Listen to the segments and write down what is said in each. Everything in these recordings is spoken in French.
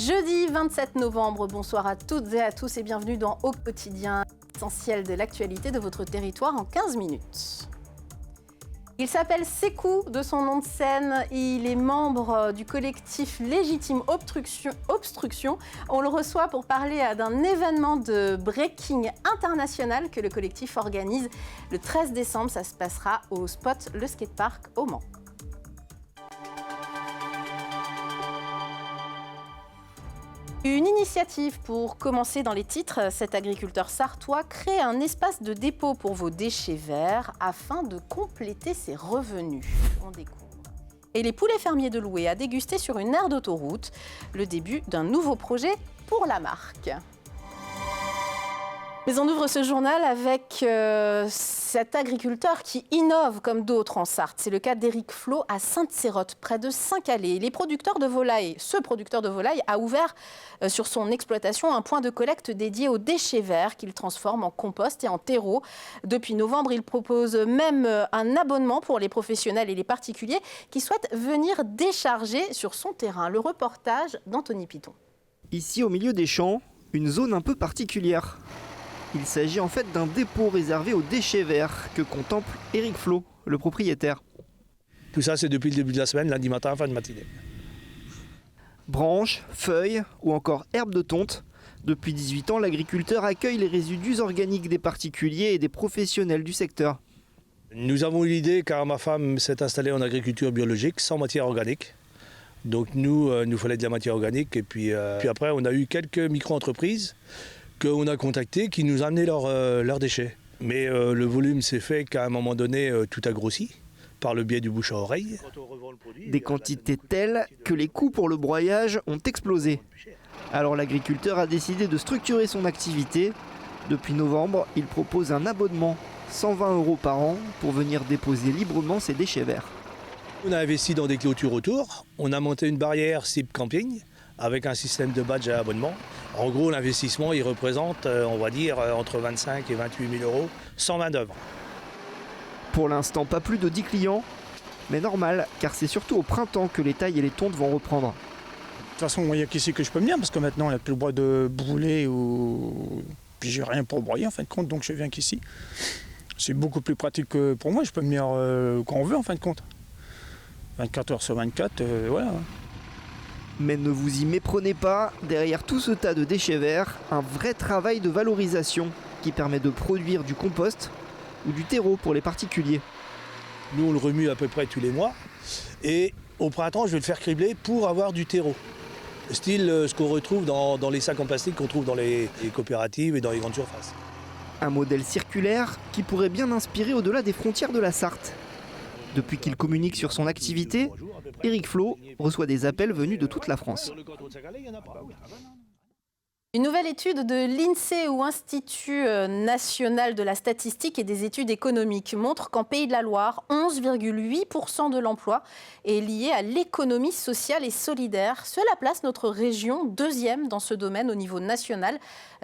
Jeudi 27 novembre, bonsoir à toutes et à tous et bienvenue dans Au Quotidien, essentiel de l'actualité de votre territoire en 15 minutes. Il s'appelle Sékou de son nom de scène, il est membre du collectif Légitime Obstruction. On le reçoit pour parler d'un événement de breaking international que le collectif organise le 13 décembre. Ça se passera au Spot, le skatepark au Mans. Une initiative pour commencer dans les titres. Cet agriculteur sartois crée un espace de dépôt pour vos déchets verts afin de compléter ses revenus. On découvre. Et les poulets fermiers de Loué à déguster sur une aire d'autoroute. Le début d'un nouveau projet pour la marque. Mais on ouvre ce journal avec cet agriculteur qui innove comme d'autres en Sarthe. C'est le cas d'Éric Flo à Sainte-Cérotte, près de Saint-Calais. Ce producteur de volailles a ouvert sur son exploitation un point de collecte dédié aux déchets verts qu'il transforme en compost et en terreau. Depuis novembre, il propose même un abonnement pour les professionnels et les particuliers qui souhaitent venir décharger sur son terrain. Le reportage d'Anthony Piton. Ici, au milieu des champs, une zone un peu particulière. Il s'agit en fait d'un dépôt réservé aux déchets verts que contemple Éric Flo, le propriétaire. Tout ça, c'est depuis le début de la semaine, lundi matin, fin de matinée. Branches, feuilles ou encore herbes de tonte. Depuis 18 ans, l'agriculteur accueille les résidus organiques des particuliers et des professionnels du secteur. Nous avons eu l'idée, car ma femme s'est installée en agriculture biologique, sans matière organique. Donc nous fallait de la matière organique. Et puis après, on a eu quelques micro-entreprises qu'on a contactées qui nous amenaient leurs déchets. Mais le volume s'est fait qu'à un moment donné, tout a grossi par le biais du bouche à oreille. Des quantités telles que les coûts pour le broyage ont explosé. Alors l'agriculteur a décidé de structurer son activité. Depuis novembre, il propose un abonnement, 120 € par an, pour venir déposer librement ses déchets verts. On a investi dans des clôtures autour, on a monté une barrière type camping avec un système de badge à abonnement. En gros, l'investissement, il représente, on va dire, entre 25 et 28 000 €, sans main-d'œuvre. Pour l'instant, pas plus de 10 clients, mais normal, car c'est surtout au printemps que les tailles et les tontes vont reprendre. De toute façon, il n'y a qu'ici que je peux venir, parce que maintenant, il n'y a plus le droit de brûler ou... Puis j'ai rien pour broyer, en fin de compte, donc je viens qu'ici. C'est beaucoup plus pratique que pour moi, je peux venir quand on veut, en fin de compte. 24 heures sur 24, voilà. Mais ne vous y méprenez pas, derrière tout ce tas de déchets verts, un vrai travail de valorisation qui permet de produire du compost ou du terreau pour les particuliers. Nous, on le remue à peu près tous les mois. Et au printemps, je vais le faire cribler pour avoir du terreau. Style ce qu'on retrouve dans les sacs en plastique qu'on trouve dans les coopératives et dans les grandes surfaces. Un modèle circulaire qui pourrait bien inspirer au-delà des frontières de la Sarthe. Depuis qu'il communique sur son activité, Éric Flo reçoit des appels venus de toute la France. Une nouvelle étude de l'INSEE ou Institut national de la statistique et des études économiques montre qu'en Pays de la Loire, 11,8% de l'emploi est lié à l'économie sociale et solidaire. Cela place notre région deuxième dans ce domaine au niveau national.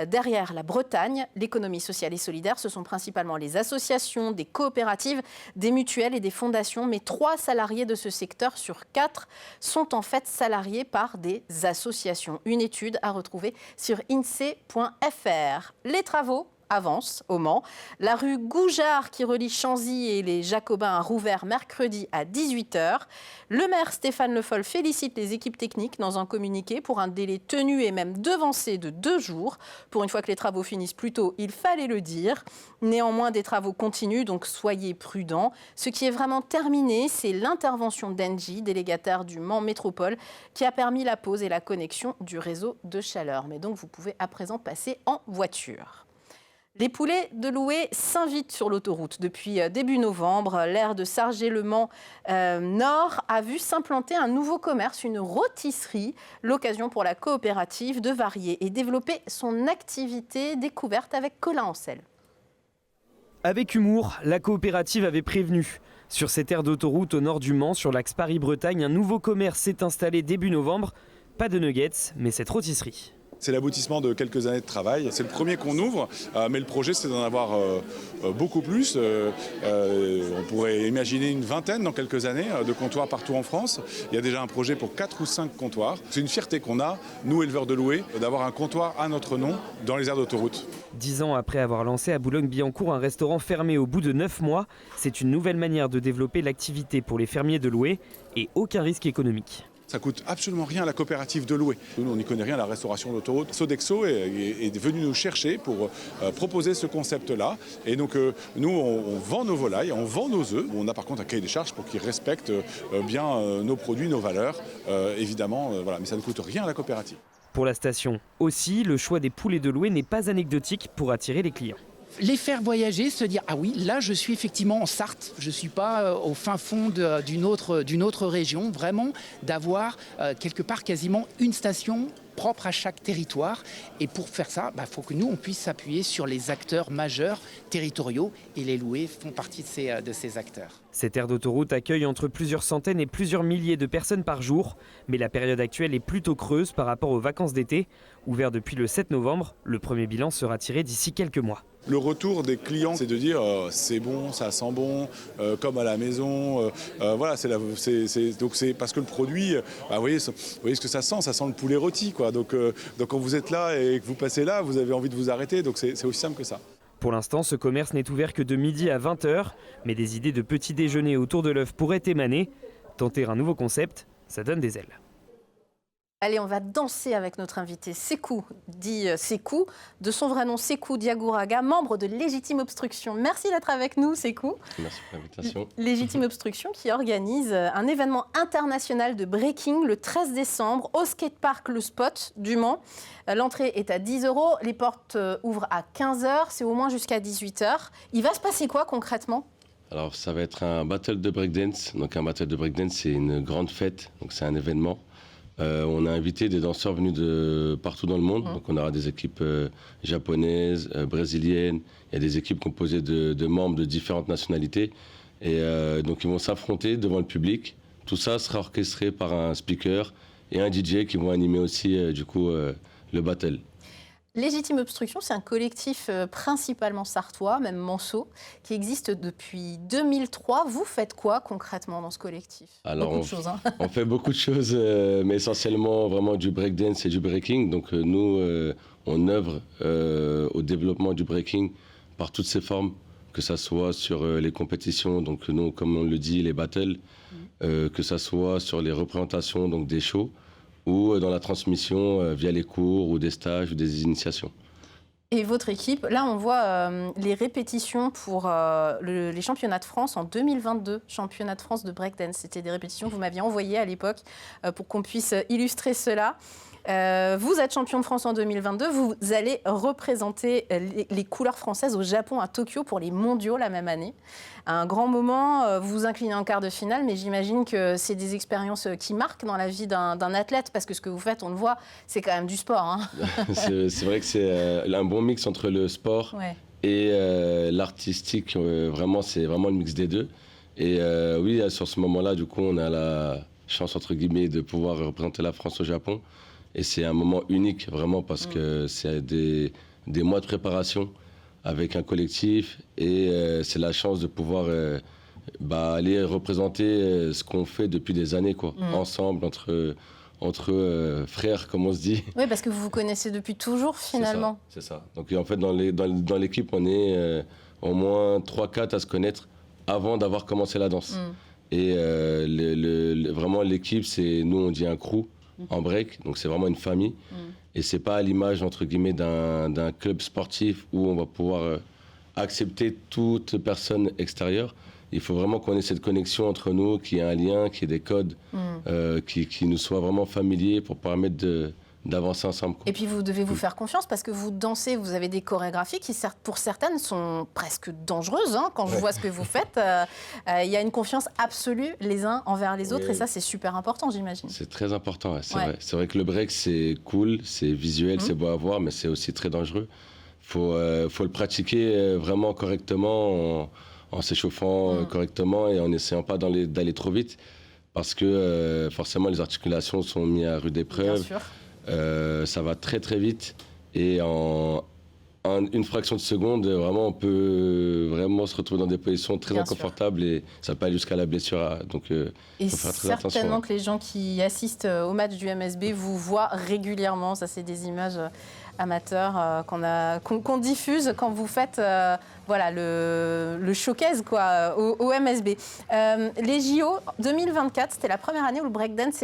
Derrière la Bretagne, l'économie sociale et solidaire, ce sont principalement les associations, des coopératives, des mutuelles et des fondations. Mais 3 salariés de ce secteur sur 4 sont en fait salariés par des associations. Une étude à retrouver sur INSEE.fr. Les travaux avancent au Mans. La rue Goujard qui relie Chanzy et les Jacobins a rouvert mercredi à 18h. Le maire Stéphane Le Foll félicite les équipes techniques dans un communiqué pour un délai tenu et même devancé de 2 jours. Pour une fois que les travaux finissent plus tôt, il fallait le dire. Néanmoins, des travaux continuent, donc soyez prudents. Ce qui est vraiment terminé, c'est l'intervention d'Engie, délégataire du Mans Métropole, qui a permis la pose et la connexion du réseau de chaleur. Mais donc, vous pouvez à présent passer en voiture. Les poulets de Loué s'invitent sur l'autoroute. Depuis début novembre, l'aire de Sargé-le-Mans Nord a vu s'implanter un nouveau commerce, une rôtisserie. L'occasion pour la coopérative de varier et développer son activité découverte avec Colin Ancel. Avec humour, la coopérative avait prévenu. Sur cette aire d'autoroute au nord du Mans, sur l'axe Paris-Bretagne, un nouveau commerce s'est installé début novembre. Pas de nuggets, mais cette rôtisserie. C'est l'aboutissement de quelques années de travail. C'est le premier qu'on ouvre, mais le projet c'est d'en avoir beaucoup plus. On pourrait imaginer une vingtaine dans quelques années de comptoirs partout en France. Il y a déjà un projet pour 4 ou 5 comptoirs. C'est une fierté qu'on a, nous éleveurs de loués, d'avoir un comptoir à notre nom dans les aires d'autoroute. 10 ans après avoir lancé à Boulogne-Billancourt un restaurant fermé au bout de 9 mois, c'est une nouvelle manière de développer l'activité pour les fermiers de louer et aucun risque économique. Ça coûte absolument rien à la coopérative de louer. Nous, on n'y connaît rien à la restauration d'autoroute. Sodexo est venu nous chercher pour proposer ce concept-là. Et donc, nous, on vend nos volailles, on vend nos œufs. On a par contre un cahier des charges pour qu'ils respectent bien nos produits, nos valeurs, évidemment. Voilà. Mais ça ne coûte rien à la coopérative. Pour la station aussi, le choix des poulets de louer n'est pas anecdotique pour attirer les clients. Les faire voyager, se dire ah oui, là je suis effectivement en Sarthe, je ne suis pas au fin fond d'une autre région, vraiment d'avoir quelque part quasiment une station propre à chaque territoire. Et pour faire ça, faut que nous on puisse s'appuyer sur les acteurs majeurs territoriaux et les loués font partie de ces acteurs. Cette aire d'autoroute accueille entre plusieurs centaines et plusieurs milliers de personnes par jour, mais la période actuelle est plutôt creuse par rapport aux vacances d'été. Ouvert depuis le 7 novembre, le premier bilan sera tiré d'ici quelques mois. Le retour des clients, c'est de dire c'est bon, ça sent bon, comme à la maison. Voilà, donc c'est parce que le produit, vous voyez ce que ça sent le poulet rôti, quoi. Donc quand vous êtes là et que vous passez là, vous avez envie de vous arrêter. Donc c'est aussi simple que ça. Pour l'instant, ce commerce n'est ouvert que de midi à 20h, mais des idées de petit déjeuner autour de l'œuf pourraient émaner. Tenter un nouveau concept, ça donne des ailes. Allez, on va danser avec notre invité Sékou, dit Sékou, de son vrai nom Sékou Diagouraga, membre de Légitime Obstruction. Merci d'être avec nous, Sékou. Merci pour l'invitation. Légitime Obstruction qui organise un événement international de breaking le 13 décembre au skatepark Le Spot du Mans. L'entrée est à 10 €, les portes ouvrent à 15h, c'est au moins jusqu'à 18h. Il va se passer quoi concrètement ? Alors, ça va être un battle de breakdance. Donc, un battle de breakdance, c'est une grande fête, donc c'est un événement. On a invité des danseurs venus de partout dans le monde. Donc on aura des équipes japonaises, brésiliennes. Il y a des équipes composées de membres de différentes nationalités. Et donc ils vont s'affronter devant le public. Tout ça sera orchestré par un speaker et un DJ qui vont animer aussi le battle. Légitime Obstruction, c'est un collectif principalement sartois, même manceau, qui existe depuis 2003. Vous faites quoi concrètement dans ce collectif ? Alors, beaucoup de choses. On fait beaucoup de choses, mais essentiellement vraiment du breakdance et du breaking. Donc nous, on œuvre au développement du breaking par toutes ses formes, que ça soit sur les compétitions, donc nous, comme on le dit, les battles, que ça soit sur les représentations, donc des shows, ou dans la transmission via les cours ou des stages ou des initiations. Et votre équipe, là on voit les répétitions pour les championnats de France en 2022, championnat de France de breakdance. C'était des répétitions que vous m'aviez envoyées à l'époque pour qu'on puisse illustrer cela. Vous êtes champion de France en 2022, vous allez représenter les couleurs françaises au Japon, à Tokyo, pour les mondiaux la même année. Un grand moment, vous vous inclinez en quart de finale, mais j'imagine que c'est des expériences qui marquent dans la vie d'un athlète, parce que ce que vous faites, on le voit, c'est quand même du sport. Hein. C'est vrai que c'est un bon mix entre le sport et l'artistique. Vraiment, c'est vraiment le mix des deux. Et oui, sur ce moment-là, du coup, on a la chance, entre guillemets, de pouvoir représenter la France au Japon. Et c'est un moment unique, vraiment, parce que c'est des mois de préparation avec un collectif. Et c'est la chance de pouvoir aller représenter ce qu'on fait depuis des années, quoi, ensemble, entre frères, comme on se dit. Oui, parce que vous vous connaissez depuis toujours, finalement. C'est ça. Donc, en fait, dans l'équipe, on est au moins 3-4 à se connaître avant d'avoir commencé la danse. Et vraiment, l'équipe, c'est, nous, on dit un crew en break, donc c'est vraiment une famille. Et c'est pas à l'image, entre guillemets, d'un club sportif où on va pouvoir accepter toute personne extérieure. Il faut vraiment qu'on ait cette connexion entre nous, qu'il y ait un lien, qu'il y ait des codes qui nous soient vraiment familiers pour permettre d'avancer ensemble. Et puis vous devez vous faire confiance parce que vous dansez, vous avez des chorégraphies qui, pour certaines, sont presque dangereuses. Hein, quand je vois ce que vous faites, il y a une confiance absolue les uns envers les autres et ça, c'est super important, j'imagine. C'est très important, c'est vrai. C'est vrai que le break, c'est cool, c'est visuel, c'est beau à voir, mais c'est aussi très dangereux. Faut le pratiquer vraiment correctement, en s'échauffant correctement et en n'essayant pas d'aller trop vite parce que forcément, les articulations sont mises à rude épreuve. Bien sûr. Ça va très très vite et en une fraction de seconde, vraiment, on peut vraiment se retrouver dans des positions très inconfortables et ça peut aller jusqu'à la blessure. Donc, et faut faire très attention. Certainement que les gens qui assistent au match du MSB vous voient régulièrement. Ça, c'est des images amateurs qu'on diffuse quand vous faites le showcase au MSB. Les JO 2024, c'était la première année où le breakdance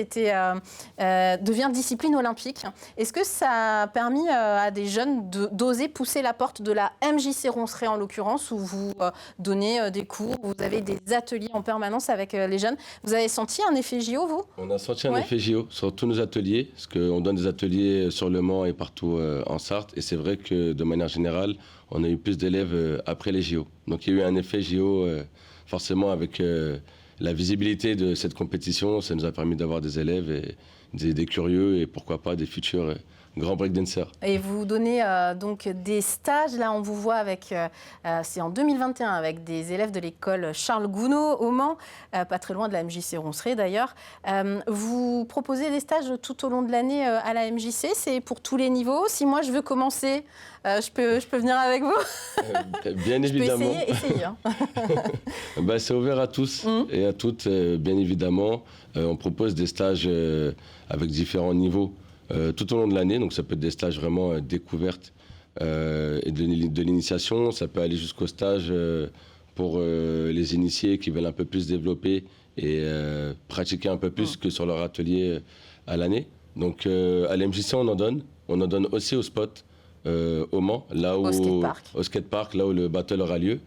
devient discipline olympique. Est-ce que ça a permis à des jeunes d'oser pousser la porte de la MJC Ronceret en l'occurrence, où vous donnez des cours, vous avez des ateliers en permanence avec les jeunes? Vous avez senti un effet JO, vous? On a senti un effet JO sur tous nos ateliers, parce qu'on donne des ateliers sur Le Mans et partout en Sarthe, et c'est vrai que de manière générale, on a eu plus d'élèves après les JO. Donc il y a eu un effet JO forcément avec la visibilité de cette compétition. Ça nous a permis d'avoir des élèves, et des curieux et pourquoi pas des futurs grands breakdancers. Et vous donnez donc des stages. Là, on vous voit c'est en 2021 avec des élèves de l'école Charles Gounod au Mans, pas très loin de la MJC Ronceret d'ailleurs. Vous proposez des stages tout au long de l'année à la MJC. C'est pour tous les niveaux. Si moi je veux commencer, je peux venir avec vous? Bien évidemment. Je peux essayer. Hein. C'est ouvert à tous et à toutes, bien évidemment. On propose des stages avec différents niveaux tout au long de l'année. Donc ça peut être des stages vraiment découvertes et de l'initiation. Ça peut aller jusqu'au stage pour les initiés qui veulent un peu plus développer et pratiquer un peu plus que sur leur atelier à l'année. Donc à l'MJC, on en donne. On en donne aussi au spot. Au Mans, au skatepark, là où le battle aura lieu.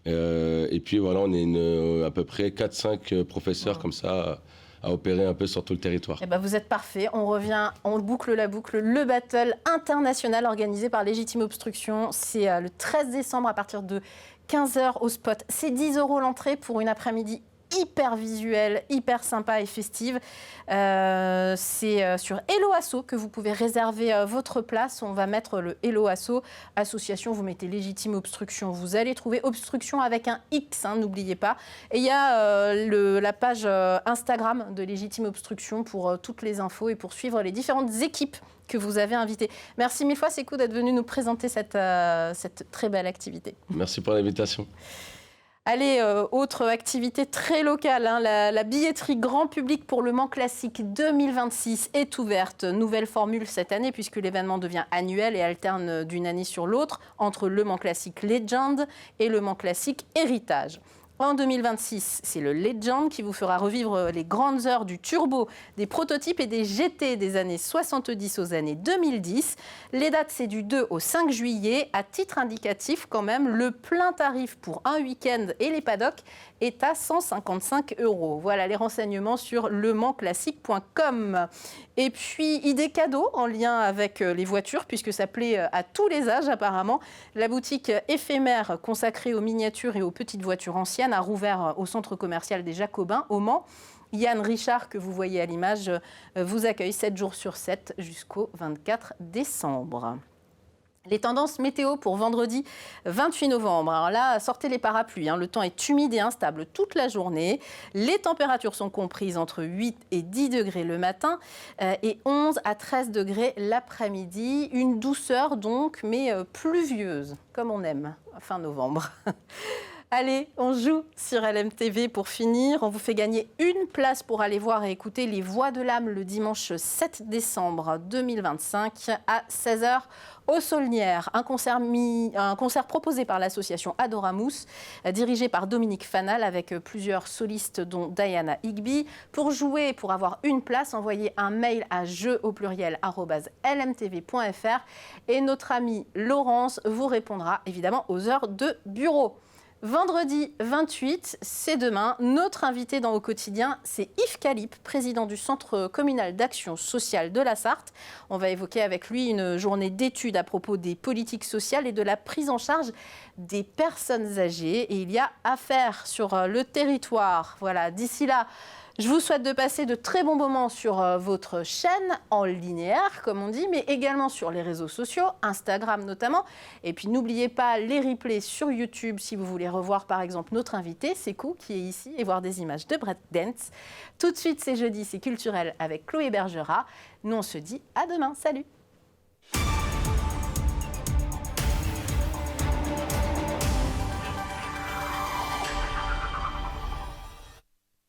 Et puis voilà, on est à peu près 4-5 professeurs comme ça à opérer un peu sur tout le territoire. Et vous êtes parfait. On revient, on boucle la boucle. Le battle international organisé par Légitime Obstruction, c'est le 13 décembre à partir de 15h au spot. C'est 10 € l'entrée pour une après-midi hyper visuelle, hyper sympa et festive. C'est sur Hello Asso que vous pouvez réserver votre place. On va mettre le Hello Asso. Association, vous mettez Légitime Obstruction. Vous allez trouver Obstruction avec un X, n'oubliez pas. Et il y a la page Instagram de Légitime Obstruction pour toutes les infos et pour suivre les différentes équipes que vous avez invitées. Merci mille fois, Sékou, d'être venu nous présenter cette très belle activité. Merci pour l'invitation. Allez, autre activité très locale, la billetterie grand public pour le Mans Classique 2026 est ouverte. Nouvelle formule cette année puisque l'événement devient annuel et alterne d'une année sur l'autre entre le Mans Classique Legend et le Mans Classique Héritage. En 2026, c'est le Legend qui vous fera revivre les grandes heures du turbo, des prototypes et des GT des années 70 aux années 2010. Les dates, c'est du 2 au 5 juillet. À titre indicatif, quand même, le plein tarif pour un week-end et les paddocks est à 155 €. Voilà les renseignements sur lemansclassique.com. Et puis, idée cadeau en lien avec les voitures, puisque ça plaît à tous les âges apparemment. La boutique éphémère consacrée aux miniatures et aux petites voitures anciennes a rouvert au centre commercial des Jacobins au Mans. Yann Richard, que vous voyez à l'image, vous accueille 7 jours sur 7 jusqu'au 24 décembre. Les tendances météo pour vendredi 28 novembre. Alors là, sortez les parapluies. Le temps est humide et instable toute la journée. Les températures sont comprises entre 8 et 10 degrés le matin et 11 à 13 degrés l'après-midi. Une douceur donc, mais pluvieuse, comme on aime, fin novembre. Allez, on joue sur LMTV pour finir. On vous fait gagner une place pour aller voir et écouter Les Voix de l'âme le dimanche 7 décembre 2025 à 16h au Saulnières. Un concert proposé par l'association Adoramus, dirigé par Dominique Fanal avec plusieurs solistes dont Diana Higby. Pour jouer, pour avoir une place, envoyez un mail à jeu@lmtv.fr et notre amie Laurence vous répondra évidemment aux heures de bureau. Vendredi 28, c'est demain. Notre invité dans Au Quotidien, c'est Yves Calip, président du Centre communal d'action sociale de la Sarthe. On va évoquer avec lui une journée d'études à propos des politiques sociales et de la prise en charge des personnes âgées. Et il y a à faire sur le territoire. Voilà, d'ici là, Je vous souhaite de passer de très bons moments sur votre chaîne en linéaire, comme on dit, mais également sur les réseaux sociaux, Instagram notamment. Et puis n'oubliez pas les replays sur YouTube si vous voulez revoir par exemple notre invité, Sékou, qui est ici, et voir des images de breakdance. Tout de suite, c'est jeudi, c'est culturel avec Chloé Bergerat. Nous, on se dit à demain. Salut!